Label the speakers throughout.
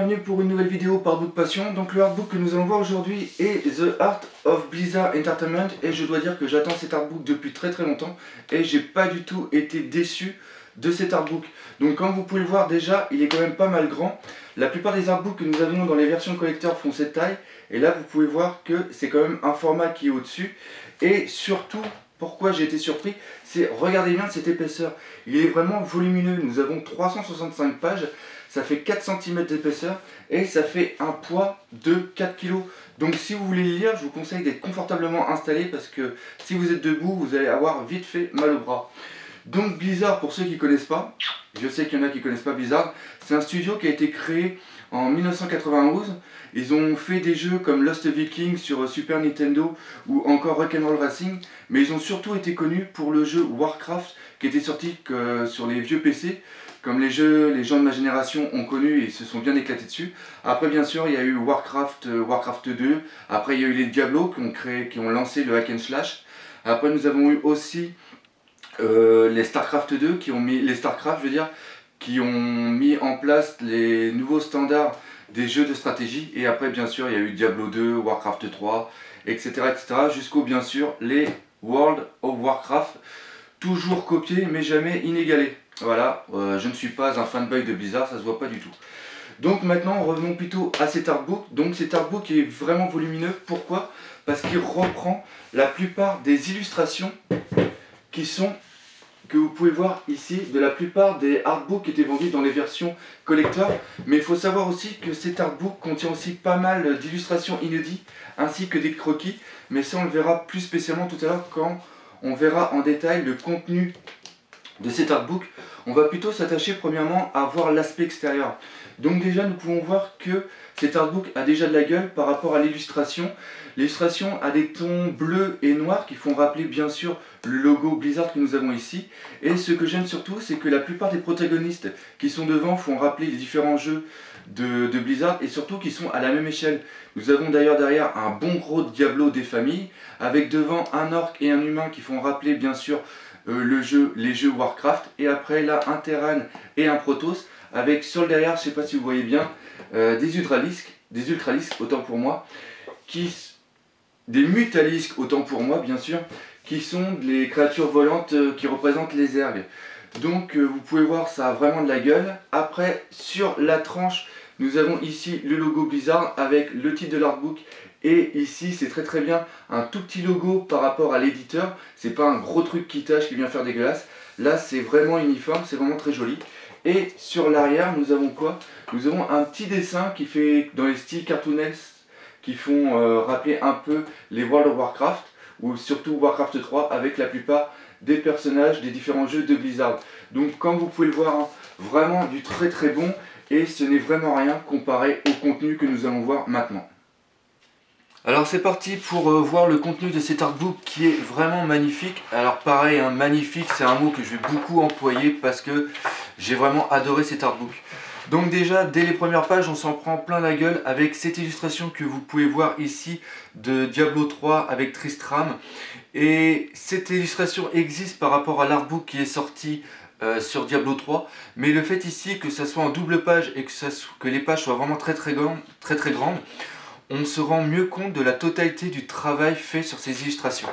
Speaker 1: bienvenue pour une nouvelle vidéo par Book Passion. Donc le artbook que nous allons voir aujourd'hui est The Art of Blizzard Entertainment et je dois dire que j'attends cet artbook depuis très longtemps et j'ai pas du tout été déçu de cet artbook. Donc comme vous pouvez le voir déjà, il est quand même pas mal grand. La plupart des artbooks que nous avons dans les versions collector font cette taille et là vous pouvez voir que c'est quand même un format qui est au-dessus et surtout... Pourquoi j'ai été surpris, c'est regardez bien cette épaisseur, il est vraiment volumineux, nous avons 365 pages, ça fait 4 cm d'épaisseur et ça fait un poids de 4 kg. Donc si vous voulez le lire, je vous conseille d'être confortablement installé parce que si vous êtes debout, vous allez avoir vite fait mal au bras. Donc Blizzard, pour ceux qui ne connaissent pas, je sais qu'il y en a qui ne connaissent pas Blizzard, c'est un studio qui a été créé en 1991. Ils ont fait des jeux comme Lost Vikings sur Super Nintendo ou encore Rock'n'Roll Racing, mais ils ont surtout été connus pour le jeu Warcraft qui était sorti sur les vieux PC, comme les gens de ma génération ont connu et se sont bien éclatés dessus. Après bien sûr il y a eu Warcraft 2, après il y a eu les Diablo qui ont lancé le hack and slash. Après nous avons eu aussi les Starcraft 2 qui ont mis qui ont mis en place les nouveaux standards des jeux de stratégie. Et après bien sûr il y a eu Diablo 2, Warcraft 3, etc. jusqu'au bien sûr les World of Warcraft, toujours copiés mais jamais inégalés. Voilà, je ne suis pas un fanboy de Blizzard, ça se voit pas du tout. Donc maintenant revenons plutôt à cet artbook. Donc cet artbook est vraiment volumineux, pourquoi? Parce qu'il reprend la plupart des illustrations que vous pouvez voir ici de la plupart des artbooks qui étaient vendus dans les versions collector. Mais il faut savoir aussi que cet artbook contient aussi pas mal d'illustrations inédites ainsi que des croquis. Mais ça on le verra plus spécialement tout à l'heure quand on verra en détail le contenu de cet artbook. On va plutôt s'attacher premièrement à voir l'aspect extérieur. Donc déjà nous pouvons voir que cet artbook a déjà de la gueule par rapport à l'illustration. L'illustration a des tons bleus et noirs qui font rappeler bien sûr le logo Blizzard que nous avons ici. Et ce que j'aime surtout, c'est que la plupart des protagonistes qui sont devant font rappeler les différents jeux de Blizzard et surtout qui sont à la même échelle. Nous avons d'ailleurs derrière un bon gros Diablo des familles avec devant un orc et un humain qui font rappeler bien sûr les jeux Warcraft. Et après là un Terran et un Protoss avec sur le derrière, je ne sais pas si vous voyez bien, des Ultralisks autant pour moi, des Mutalisks autant pour moi bien sûr, qui sont les créatures volantes qui représentent les ergs. Donc vous pouvez voir, ça a vraiment de la gueule. Après sur la tranche, nous avons ici le logo Blizzard avec le titre de l'artbook. Et ici c'est très bien un tout petit logo par rapport à l'éditeur. C'est pas un gros truc qui tâche, qui vient faire dégueulasse. Là c'est vraiment uniforme, c'est vraiment très joli. Et sur l'arrière nous avons quoi? Nous avons un petit dessin qui fait dans les styles cartoonesques qui font rappeler un peu les World of Warcraft ou surtout Warcraft 3 avec la plupart des personnages des différents jeux de Blizzard. Donc comme vous pouvez le voir, hein, vraiment du très bon et ce n'est vraiment rien comparé au contenu que nous allons voir maintenant. Alors c'est parti pour voir le contenu de cet artbook qui est vraiment magnifique. Alors pareil, hein, magnifique c'est un mot que je vais beaucoup employer parce que j'ai vraiment adoré cet artbook. Donc déjà, dès les premières pages, on s'en prend plein la gueule avec cette illustration que vous pouvez voir ici de Diablo 3 avec Tristram. Et cette illustration existe par rapport à l'artbook qui est sorti sur Diablo 3. Mais le fait ici que ça soit en double page et que les pages soient vraiment très grandes, on se rend mieux compte de la totalité du travail fait sur ces illustrations.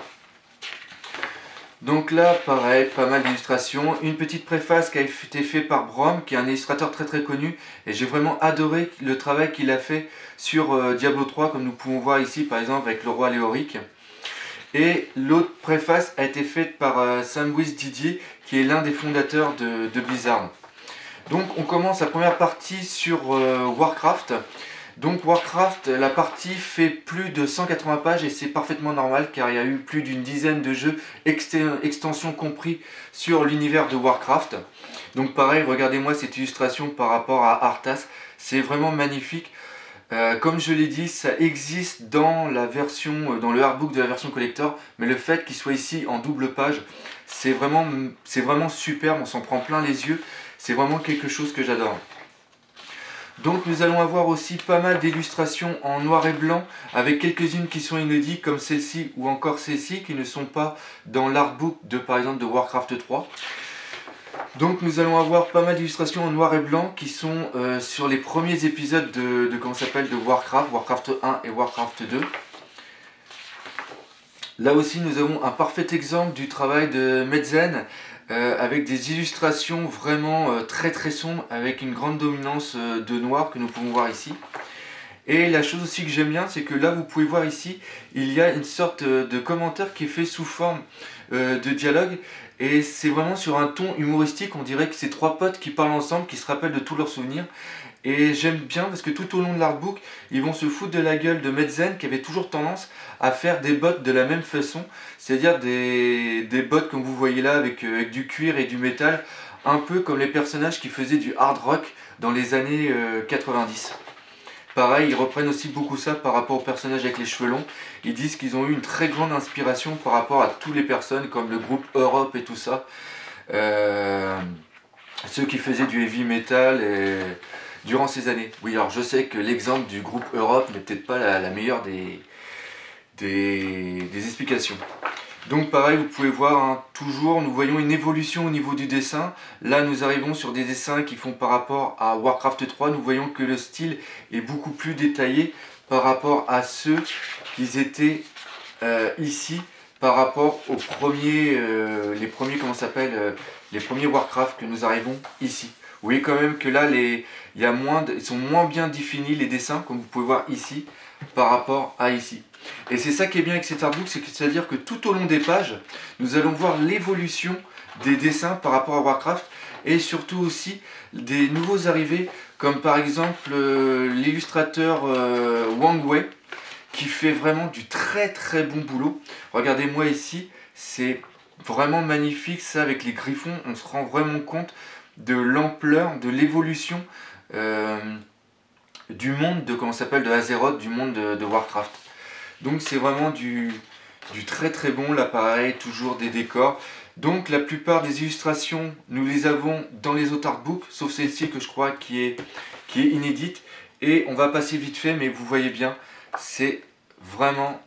Speaker 1: Donc là, pareil, pas mal d'illustrations. Une petite préface qui a été faite par Brom, qui est un illustrateur très connu. Et j'ai vraiment adoré le travail qu'il a fait sur Diablo 3, comme nous pouvons voir ici, par exemple, avec le roi Léoric. Et l'autre préface a été faite par Samwise Didier, qui est l'un des fondateurs de Blizzard. Donc on commence la première partie sur Warcraft. Donc Warcraft, la partie fait plus de 180 pages et c'est parfaitement normal car il y a eu plus d'une dizaine de jeux extensions compris sur l'univers de Warcraft. Donc pareil, regardez-moi cette illustration par rapport à Arthas, c'est vraiment magnifique. Comme je l'ai dit, ça existe dans le artbook de la version collector, mais le fait qu'il soit ici en double page, c'est vraiment superbe, on s'en prend plein les yeux, c'est vraiment quelque chose que j'adore. Donc nous allons avoir aussi pas mal d'illustrations en noir et blanc avec quelques-unes qui sont inédites comme celle-ci ou encore celle-ci qui ne sont pas dans l'artbook par exemple de Warcraft 3. Donc nous allons avoir pas mal d'illustrations en noir et blanc qui sont sur les premiers épisodes de comment ça s'appelle, de Warcraft, Warcraft 1 et Warcraft 2. Là aussi nous avons un parfait exemple du travail de Metzen avec des illustrations vraiment très très sombres avec une grande dominance de noir que nous pouvons voir ici. Et la chose aussi que j'aime bien, c'est que là vous pouvez voir ici, il y a une sorte de commentaire qui est fait sous forme de dialogue. Et c'est vraiment sur un ton humoristique, on dirait que c'est trois potes qui parlent ensemble, qui se rappellent de tous leurs souvenirs. Et j'aime bien parce que tout au long de l'artbook, ils vont se foutre de la gueule de Metzen qui avait toujours tendance à faire des bottes de la même façon. C'est-à-dire des bottes comme vous voyez là avec du cuir et du métal, un peu comme les personnages qui faisaient du hard rock dans les années 90. Pareil, ils reprennent aussi beaucoup ça par rapport aux personnages avec les cheveux longs. Ils disent qu'ils ont eu une très grande inspiration par rapport à toutes les personnes comme le groupe Europe et tout ça. Ceux qui faisaient du heavy metal durant ces années. Oui, alors je sais que l'exemple du groupe Europe n'est peut-être pas la meilleure des explications. Donc pareil, vous pouvez voir, hein, toujours nous voyons une évolution au niveau du dessin. Là nous arrivons sur des dessins qui font par rapport à Warcraft 3. Nous voyons que le style est beaucoup plus détaillé par rapport à ceux qui étaient ici, par rapport aux premiers, les premiers, comment ça s'appelle, les premiers Warcraft que nous arrivons ici. Vous voyez quand même que là, ils sont moins bien définis les dessins, comme vous pouvez voir ici, par rapport à ici. Et c'est ça qui est bien avec cet artbook, c'est-à-dire que tout au long des pages, nous allons voir l'évolution des dessins par rapport à Warcraft et surtout aussi des nouveaux arrivés, comme par exemple l'illustrateur Wang Wei, qui fait vraiment du très très bon boulot. Regardez-moi ici, c'est vraiment magnifique ça avec les griffons, on se rend vraiment compte de l'ampleur, de l'évolution du monde de, comment ça s'appelle, de Azeroth, du monde de Warcraft. Donc c'est vraiment du très très bon, là pareil, toujours des décors. Donc la plupart des illustrations, nous les avons dans les autres artbooks, sauf celle-ci que je crois qui est inédite. Et on va passer vite fait, mais vous voyez bien, c'est vraiment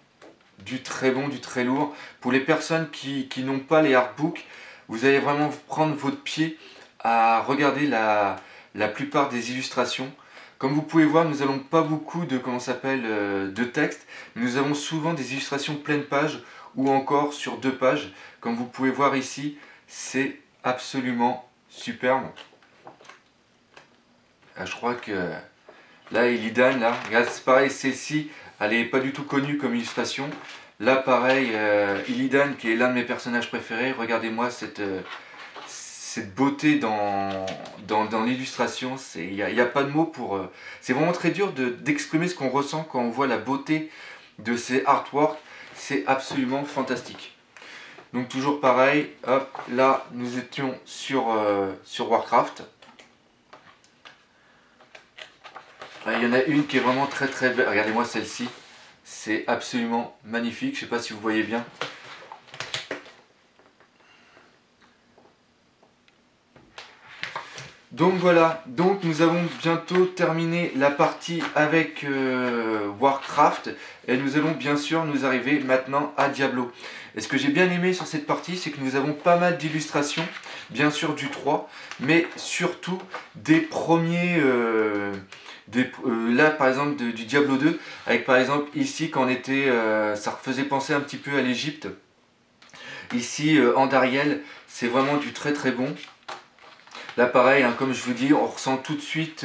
Speaker 1: du très bon, du très lourd. Pour les personnes qui n'ont pas les artbooks, vous allez vraiment prendre votre pied à regarder la plupart des illustrations. Comme vous pouvez voir, nous n'avons pas beaucoup de, comment s'appelle, de texte. Nous avons souvent des illustrations pleine page ou encore sur 2 pages. Comme vous pouvez voir ici, c'est absolument superbe. Je crois que là, Illidan, là, regarde, c'est pareil, celle-ci, elle n'est pas du tout connue comme illustration. Là, pareil, Illidan, qui est l'un de mes personnages préférés, regardez-moi cette beauté dans l'illustration. Il n'y a pas de mots pour... c'est vraiment très dur d'exprimer ce qu'on ressent quand on voit la beauté de ces artworks. C'est absolument fantastique. Donc toujours pareil, hop, là nous étions sur Warcraft. Il y en a une qui est vraiment très très belle. Regardez-moi celle-ci. C'est absolument magnifique. Je ne sais pas si vous voyez bien. Donc voilà, donc nous avons bientôt terminé la partie avec Warcraft et nous allons bien sûr nous arriver maintenant à Diablo. Et ce que j'ai bien aimé sur cette partie, c'est que nous avons pas mal d'illustrations, bien sûr du 3, mais surtout des premiers, là par exemple du Diablo 2, avec par exemple ici quand on était, ça faisait penser un petit peu à l'Égypte. Ici Andariel, c'est vraiment du très très bon. Là pareil, hein, comme je vous dis, on ressent tout de suite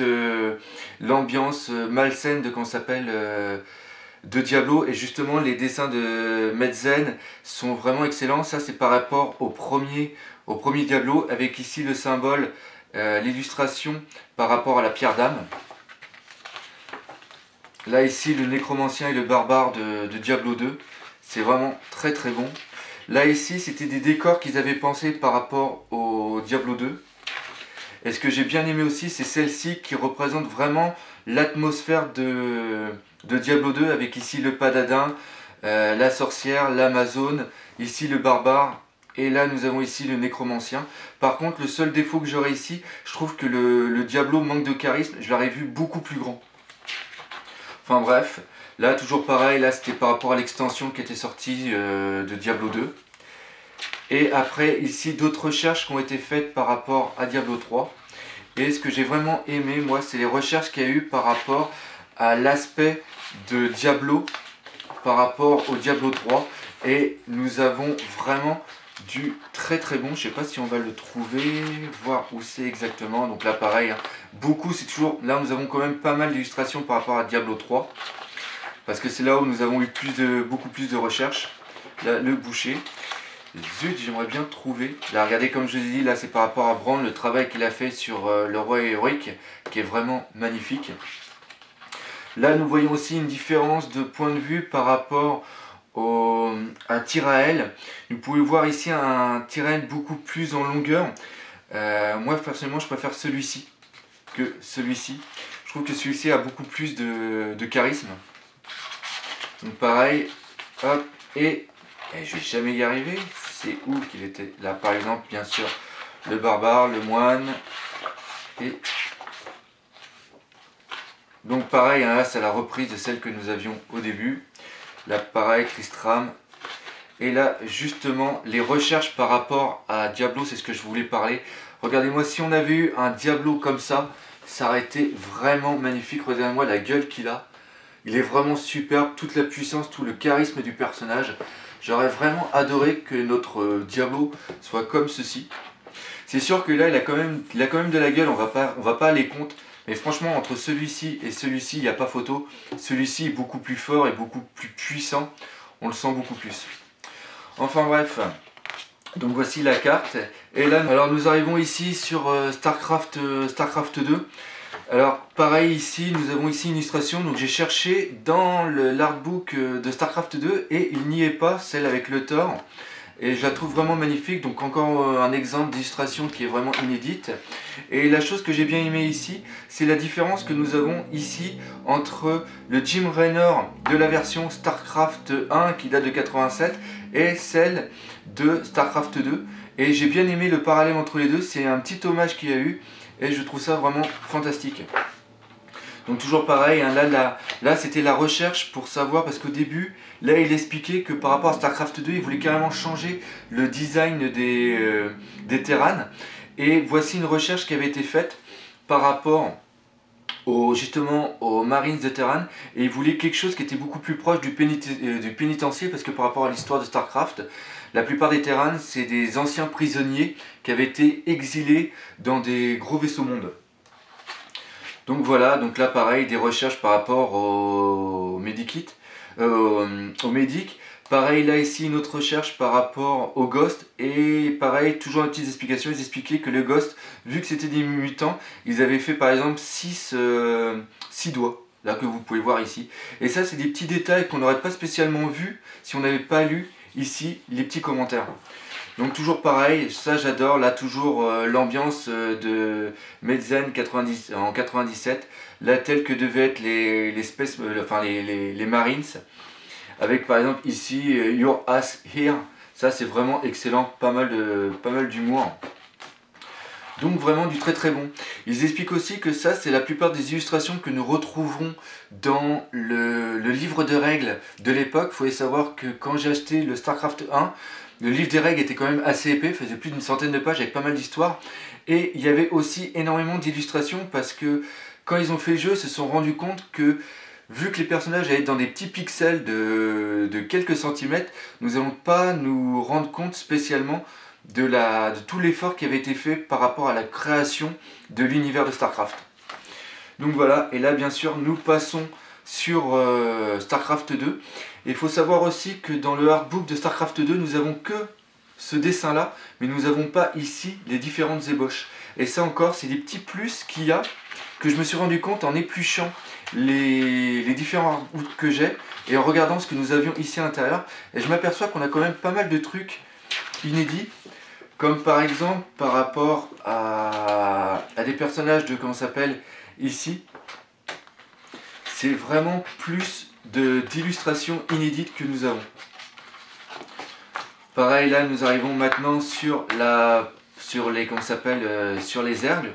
Speaker 1: l'ambiance malsaine de comment s'appelle de Diablo. Et justement les dessins de Metzen sont vraiment excellents. Ça c'est par rapport au premier Diablo, avec ici le symbole, l'illustration par rapport à la pierre d'âme. Là ici le nécromancien et le barbare de Diablo 2. C'est vraiment très très bon. Là ici c'était des décors qu'ils avaient pensé par rapport au Diablo 2. Et ce que j'ai bien aimé aussi, c'est celle-ci qui représente vraiment l'atmosphère de Diablo 2, avec ici le Paladin, la sorcière, l'Amazone, ici le barbare, et là nous avons ici le nécromancien. Par contre, le seul défaut que j'aurais ici, je trouve que le Diablo manque de charisme, je l'aurais vu beaucoup plus grand. Enfin bref, là toujours pareil, là c'était par rapport à l'extension qui était sortie de Diablo 2.
Speaker 2: Et après ici d'autres recherches qui ont été faites par rapport à Diablo 3. Et ce que j'ai vraiment aimé moi, c'est les recherches qu'il y a eu par rapport à l'aspect de Diablo par rapport au Diablo 3. Et nous avons vraiment du très très bon. Je sais pas si on va le trouver, voir où c'est exactement. Donc là pareil, hein, beaucoup, c'est toujours là nous avons quand même pas mal d'illustrations par rapport à Diablo 3 parce que c'est là où nous avons eu beaucoup plus de recherches. Là, le boucher, zut, j'aimerais bien trouver. Là regardez, comme je vous ai dit, là c'est par rapport à Brand, le travail qu'il a fait sur le roi héroïque qui est vraiment magnifique. Là nous voyons aussi une différence de point de vue par rapport un tir à aile. Vous pouvez voir ici un tir à aile beaucoup plus en longueur. Moi personnellement je préfère celui-ci que celui-ci. Je trouve que celui-ci a beaucoup plus de charisme. Donc pareil, hop, et je vais jamais y arriver. C'est où qu'il était? Là par exemple, bien sûr, le barbare, le moine, et donc pareil, hein, là c'est la reprise de celle que nous avions au début. Là pareil, Tristram. Et là justement, les recherches par rapport à Diablo, c'est ce que je voulais parler. Regardez-moi, si on avait eu un Diablo comme ça aurait été vraiment magnifique. Regardez-moi la gueule qu'il a. Il est vraiment superbe, toute la puissance, tout le charisme du personnage. J'aurais vraiment adoré que notre Diablo soit comme ceci. C'est sûr que là, il a quand même de la gueule, on va pas aller contre. Mais franchement, entre celui-ci et celui-ci, il n'y a pas photo. Celui-ci est beaucoup plus fort et beaucoup plus puissant. On le sent beaucoup plus. Enfin bref, donc voici la carte. Et là, alors nous arrivons ici sur StarCraft 2. Alors pareil ici, nous avons ici une illustration, donc j'ai cherché dans l'artbook de StarCraft 2 et il n'y est pas, celle avec le Thor. Et je la trouve vraiment magnifique, donc encore un exemple d'illustration qui est vraiment inédite. Et la chose que j'ai bien aimé ici, c'est la différence que nous avons ici entre le Jim Raynor de la version StarCraft 1 qui date de 87 et celle de StarCraft 2. Et j'ai bien aimé le parallèle entre les deux, c'est un petit hommage qu'il y a eu. Et je trouve ça vraiment fantastique. Donc toujours pareil, hein, là c'était la recherche pour savoir, parce qu'au début, là il expliquait que par rapport à StarCraft 2, il voulait carrément changer le design des Terrans. Et voici une recherche qui avait été faite par rapport justement aux Marines de Terran, et il voulait quelque chose qui était beaucoup plus proche du pénitencier, parce que par rapport à l'histoire de StarCraft, la plupart des Terrans, c'est des anciens prisonniers qui avaient été exilés dans des gros vaisseaux mondes. Donc voilà, donc là pareil, des recherches par rapport au Medikit, au Medic. Pareil là ici une autre recherche par rapport au Ghost, et pareil toujours une petite explication. Ils expliquaient que le Ghost, vu que c'était des mutants, ils avaient fait par exemple 6 doigts, là que vous pouvez voir ici. Et ça c'est des petits détails qu'on n'aurait pas spécialement vu si on n'avait pas lu ici les petits commentaires. Donc toujours pareil, ça j'adore, là toujours l'ambiance de Medzen en 97, là telle que devaient être les Marines, avec par exemple ici Your Ass Here, ça c'est vraiment excellent, pas mal d'humour. Donc vraiment du très très bon. Ils expliquent aussi que ça c'est la plupart des illustrations que nous retrouverons dans le livre de règles de l'époque. Il faut savoir que quand j'ai acheté le StarCraft 1, le livre des règles était quand même assez épais, faisait plus d'une centaine de pages avec pas mal d'histoires. Et il y avait aussi énormément d'illustrations parce que quand ils ont fait le jeu, ils se sont rendus compte que vu que les personnages allaient dans des petits pixels de quelques centimètres, nous n'allons pas nous rendre compte spécialement de tout l'effort qui avait été fait par rapport à la création de l'univers de StarCraft. Donc voilà, et là bien sûr nous passons sur StarCraft 2. Et il faut savoir aussi que dans le artbook de StarCraft 2, nous avons que ce dessin là, mais nous n'avons pas ici les différentes ébauches. Et ça encore, c'est des petits plus qu'il y a, que je me suis rendu compte en épluchant les différents artbooks que j'ai, et en regardant ce que nous avions ici à l'intérieur, et je m'aperçois qu'on a quand même pas mal de trucs inédits, comme par exemple par rapport à des personnages de, comment ça s'appelle, ici, c'est vraiment plus d'illustrations inédites que nous avons. Pareil là nous arrivons maintenant sur les, comment ça s'appelle, sur les ergs.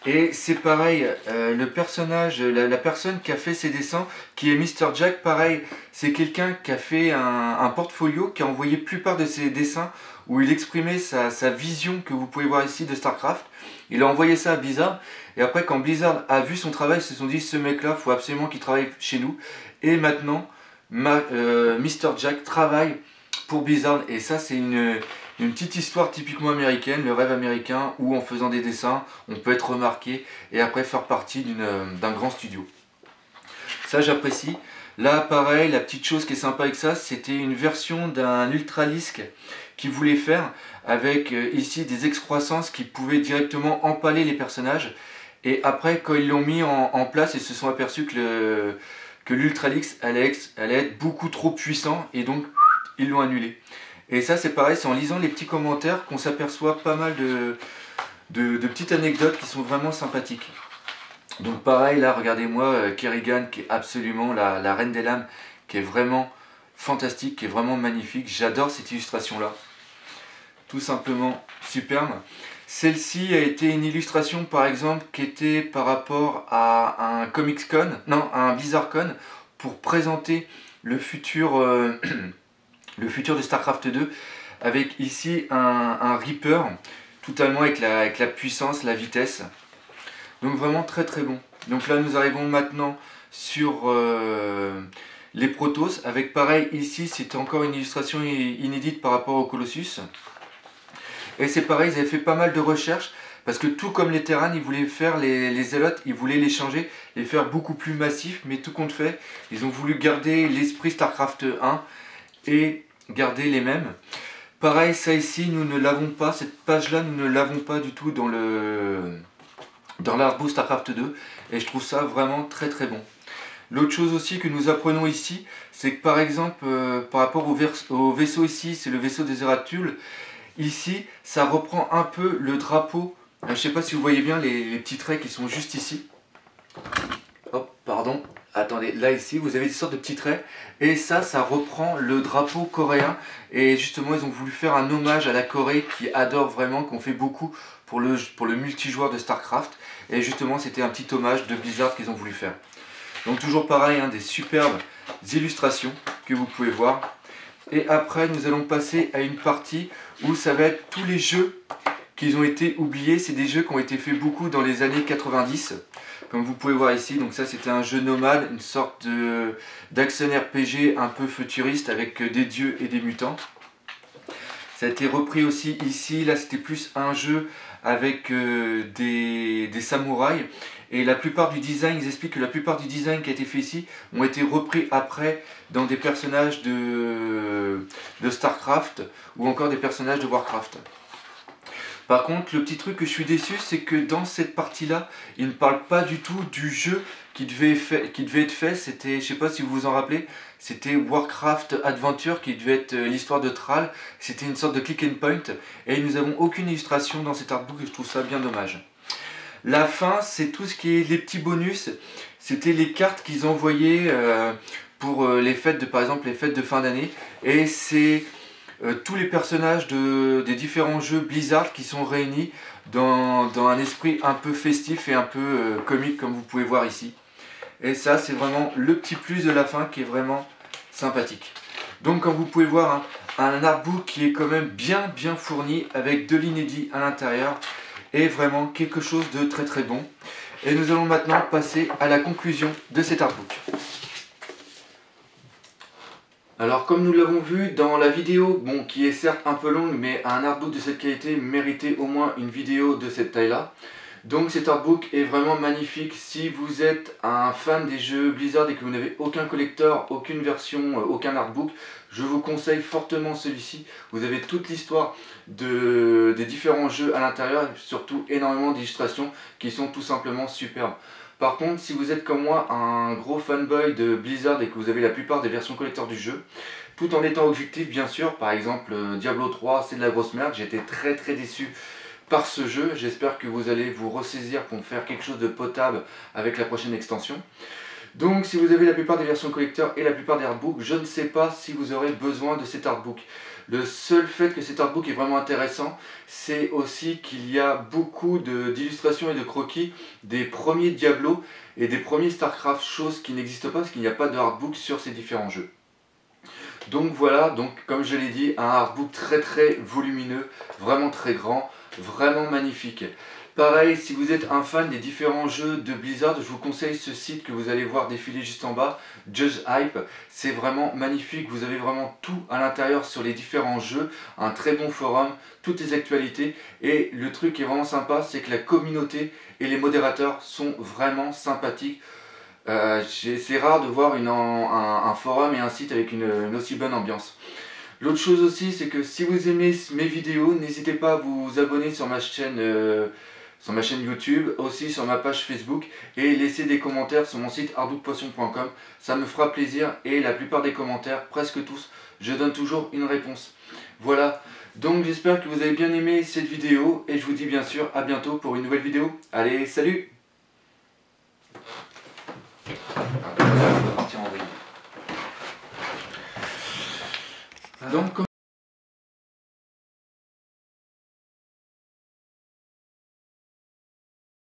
Speaker 2: Et c'est pareil, le personnage, la personne qui a fait ces dessins, qui est Mr. Jack, pareil, c'est quelqu'un qui a fait un portfolio, qui a envoyé la plupart de ses dessins où il exprimait sa vision que vous pouvez voir ici de StarCraft. Il a envoyé ça à Blizzard, et après quand Blizzard a vu son travail, ils se sont dit ce mec-là, il faut absolument qu'il travaille chez nous. Et maintenant, Mr. Jack travaille pour Blizzard, et ça c'est une petite histoire typiquement américaine, le rêve américain, où en faisant des dessins, on peut être remarqué et après faire partie d'un grand studio. Ça j'apprécie. Là pareil, la petite chose qui est sympa avec ça, c'était une version d'un Ultralisque qu'ils voulaient faire avec ici des excroissances qui pouvaient directement empaler les personnages. Et après quand ils l'ont mis en place, ils se sont aperçus que l'Ultralisque allait être beaucoup trop puissant et donc ils l'ont annulé. Et ça c'est pareil, c'est en lisant les petits commentaires qu'on s'aperçoit pas mal de petites anecdotes qui sont vraiment sympathiques. Donc pareil, là regardez-moi Kerrigan qui est absolument la reine des lames, qui est vraiment fantastique, qui est vraiment magnifique. J'adore cette illustration là, tout simplement superbe. Celle-ci a été une illustration par exemple qui était par rapport à un Comics-Con, non, à un BlizzardCon, pour présenter le futur de StarCraft 2, avec ici un Reaper, totalement avec la puissance, la vitesse. Donc vraiment très très bon. Donc là nous arrivons maintenant sur les Protoss, avec pareil ici c'était encore une illustration inédite par rapport au Colossus. Et c'est pareil, ils avaient fait pas mal de recherches, parce que tout comme les Terrans, ils voulaient faire les Zealots, ils voulaient les changer, les faire beaucoup plus massifs, mais tout compte fait, ils ont voulu garder l'esprit StarCraft 1 et garder les mêmes. Pareil, ça ici, nous ne l'avons pas, cette page-là, nous ne l'avons pas du tout dans l'artbook StarCraft 2, et je trouve ça vraiment très très bon. L'autre chose aussi que nous apprenons ici, c'est que par exemple, par rapport au vaisseau ici, c'est le vaisseau des Zeratul. Ici, ça reprend un peu le drapeau. Je ne sais pas si vous voyez bien les petits traits qui sont juste ici. Hop, pardon. Attendez, là ici, vous avez des sortes de petits traits. Et ça reprend le drapeau coréen. Et justement, ils ont voulu faire un hommage à la Corée qui adore vraiment, qu'on fait beaucoup pour le multijoueur de StarCraft. Et justement, c'était un petit hommage de Blizzard qu'ils ont voulu faire. Donc toujours pareil, hein, des superbes illustrations que vous pouvez voir. Et après, nous allons passer à une partie où ça va être tous les jeux qui ont été oubliés. C'est des jeux qui ont été faits beaucoup dans les années 90, comme vous pouvez voir ici. Donc ça, c'était un jeu nomade, une sorte d'action RPG un peu futuriste avec des dieux et des mutants. Ça a été repris aussi ici. Là, c'était plus un jeu avec des samouraïs. Et la plupart du design, ils expliquent que la plupart du design qui a été fait ici ont été repris après dans des personnages de StarCraft ou encore des personnages de Warcraft. Par contre, le petit truc que je suis déçu, c'est que dans cette partie-là, ils ne parlent pas du tout du jeu qui devait être fait. C'était, je sais pas si vous vous en rappelez, c'était Warcraft Adventure qui devait être l'histoire de Thrall. C'était une sorte de click and point et nous n'avons aucune illustration dans cet artbook et je trouve ça bien dommage. La fin, c'est tout ce qui est les petits bonus. C'était les cartes qu'ils envoyaient pour les fêtes par exemple les fêtes de fin d'année. Et c'est tous les personnages des différents jeux Blizzard qui sont réunis dans un esprit un peu festif et un peu comique comme vous pouvez voir ici. Et ça, c'est vraiment le petit plus de la fin qui est vraiment sympathique. Donc comme vous pouvez voir, hein, un artbook qui est quand même bien fourni avec de l'inédit à l'intérieur. Et vraiment quelque chose de très très bon. Et nous allons maintenant passer à la conclusion de cet artbook. Alors comme nous l'avons vu dans la vidéo, bon, qui est certes un peu longue, mais un artbook de cette qualité méritait au moins une vidéo de cette taille-là. Donc cet artbook est vraiment magnifique. Si vous êtes un fan des jeux Blizzard et que vous n'avez aucun collector, aucune version, aucun artbook, je vous conseille fortement celui-ci. Vous avez toute l'histoire des différents jeux à l'intérieur et surtout énormément d'illustrations qui sont tout simplement superbes. Par contre, si vous êtes comme moi un gros fanboy de Blizzard et que vous avez la plupart des versions collector du jeu, tout en étant objectif bien sûr, par exemple Diablo 3 c'est de la grosse merde, j'étais très déçu par ce jeu. J'espère que vous allez vous ressaisir pour faire quelque chose de potable avec la prochaine extension. Donc si vous avez la plupart des versions collector et la plupart des artbooks, je ne sais pas si vous aurez besoin de cet artbook.
Speaker 1: Le seul fait que cet artbook est vraiment intéressant, c'est aussi qu'il y a beaucoup d'illustrations et de croquis des premiers Diablo et des premiers StarCraft, chose qui n'existe pas parce qu'il n'y a pas de artbook sur ces différents jeux. Donc voilà, donc comme je l'ai dit, un artbook très volumineux, vraiment très grand, vraiment magnifique. Pareil, si vous êtes un fan des différents jeux de Blizzard, je vous conseille ce site que vous allez voir défiler juste en bas, Judge Hype. C'est vraiment magnifique, vous avez vraiment tout à l'intérieur sur les différents jeux, un très bon forum, toutes les actualités. Et le truc qui est vraiment sympa, c'est que la communauté et les modérateurs sont vraiment sympathiques. C'est rare de voir un forum et un site avec une aussi bonne ambiance. L'autre chose aussi, c'est que si vous aimez mes vidéos, n'hésitez pas à vous abonner sur ma chaîne YouTube, aussi sur ma page Facebook, et laisser des commentaires sur mon site artbookpotion.com. Ça me fera plaisir, et la plupart des commentaires, presque tous, je donne toujours une réponse. Voilà, donc j'espère que vous avez bien aimé cette vidéo, et je vous dis bien sûr à bientôt pour une nouvelle vidéo. Allez, salut! Donc,